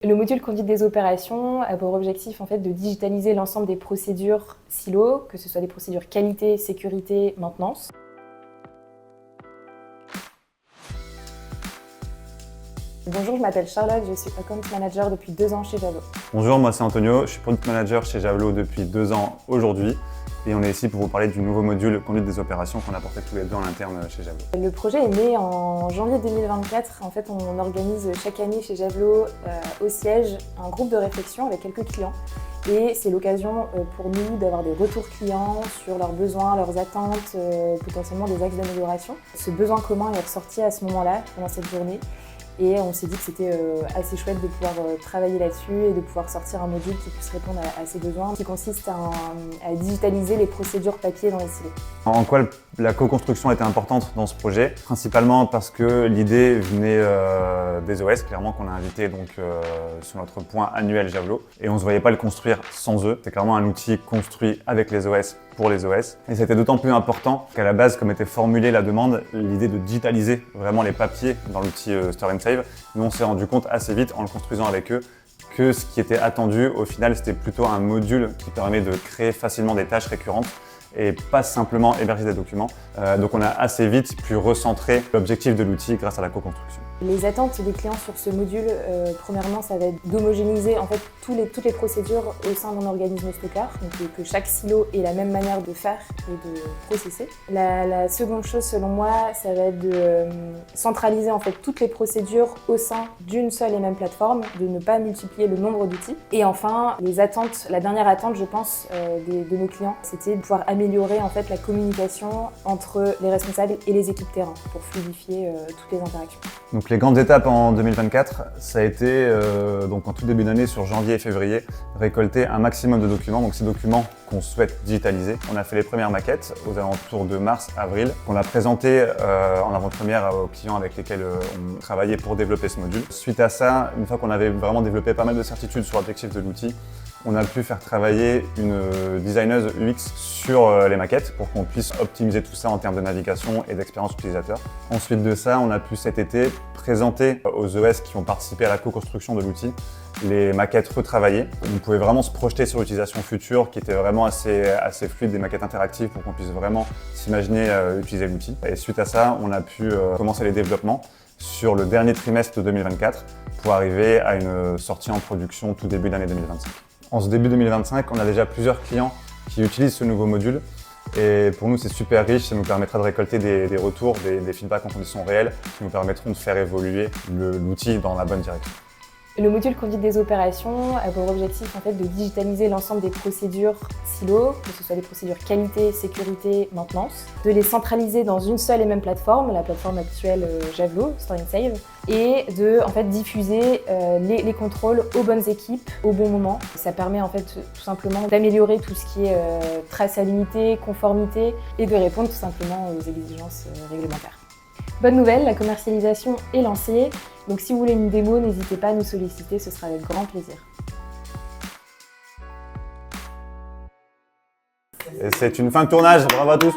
Le module conduite des opérations a pour objectif en fait, de digitaliser l'ensemble des procédures silos, que ce soit des procédures qualité, sécurité, maintenance. Bonjour, je m'appelle Charlotte, je suis Account Manager depuis 2 ans chez Javelot. Bonjour, moi c'est Antonio, je suis Product Manager chez Javelot depuis 2 ans aujourd'hui et on est ici pour vous parler du nouveau module conduite des opérations qu'on a porté tous les deux en interne chez Javelot. Le projet est né en janvier 2024. En fait, on organise chaque année chez Javelot au siège un groupe de réflexion avec quelques clients. Et c'est l'occasion pour nous d'avoir des retours clients sur leurs besoins, leurs attentes, potentiellement des axes d'amélioration. Ce besoin commun est ressorti à ce moment-là, pendant cette journée. Et on s'est dit que c'était assez chouette de pouvoir travailler là-dessus et de pouvoir sortir un module qui puisse répondre à ces besoins, qui consiste à digitaliser les procédures papier dans les silos. En quoi la co-construction était importante dans ce projet? Principalement parce que l'idée venait des OS, clairement qu'on a invité donc, sur notre point annuel Javelot. Et on ne se voyait pas le construire sans eux. C'est clairement un outil construit avec les OS pour les OS. Et c'était d'autant plus important qu'à la base, comme était formulée la demande, l'idée de digitaliser vraiment les papiers dans l'outil Store and Save, nous on s'est rendu compte assez vite en le construisant avec eux que ce qui était attendu au final c'était plutôt un module qui permet de créer facilement des tâches récurrentes et pas simplement héberger des documents. Donc on a assez vite pu recentrer l'objectif de l'outil grâce à la co-construction. Les attentes des clients sur ce module, premièrement, ça va être d'homogénéiser en fait toutes les procédures au sein d'un organisme stockard, donc que chaque silo ait la même manière de faire et de processer. La seconde chose, selon moi, ça va être de centraliser en fait toutes les procédures au sein d'une seule et même plateforme, de ne pas multiplier le nombre d'outils. Et enfin, les attentes, la dernière attente, je pense, de nos clients, c'était de pouvoir améliorer en fait la communication entre les responsables et les équipes terrain pour fluidifier toutes les interactions. Donc les grandes étapes en 2024, ça a été, donc en tout début d'année, sur janvier et février, récolter un maximum de documents, donc ces documents qu'on souhaite digitaliser. On a fait les premières maquettes aux alentours de mars-avril, qu'on a présentées en avant-première aux clients avec lesquels on travaillait pour développer ce module. Suite à ça, une fois qu'on avait vraiment développé pas mal de certitudes sur l'objectif de l'outil, on a pu faire travailler une designeuse UX sur les maquettes pour qu'on puisse optimiser tout ça en termes de navigation et d'expérience utilisateur. Ensuite de ça, on a pu cet été présenter aux ES qui ont participé à la co-construction de l'outil les maquettes retravaillées. On pouvait vraiment se projeter sur l'utilisation future qui était vraiment assez fluide, des maquettes interactives pour qu'on puisse vraiment s'imaginer utiliser l'outil. Et suite à ça, on a pu commencer les développements sur le dernier trimestre de 2024 pour arriver à une sortie en production tout début d'année 2025. En ce début 2025, on a déjà plusieurs clients qui utilisent ce nouveau module et pour nous c'est super riche, ça nous permettra de récolter des retours, des feedbacks en conditions réelles qui nous permettront de faire évoluer l'outil dans la bonne direction. Le module conduite des opérations a pour objectif en fait, de digitaliser l'ensemble des procédures silos, que ce soit des procédures qualité, sécurité, maintenance, de les centraliser dans une seule et même plateforme, la plateforme actuelle Javelot, Store and Save, et de en fait, diffuser les contrôles aux bonnes équipes au bon moment. Ça permet en fait tout simplement d'améliorer tout ce qui est traçabilité, conformité et de répondre tout simplement aux exigences réglementaires. Bonne nouvelle, la commercialisation est lancée, donc si vous voulez une démo, n'hésitez pas à nous solliciter, ce sera avec grand plaisir. Et c'est une fin de tournage, bravo à tous!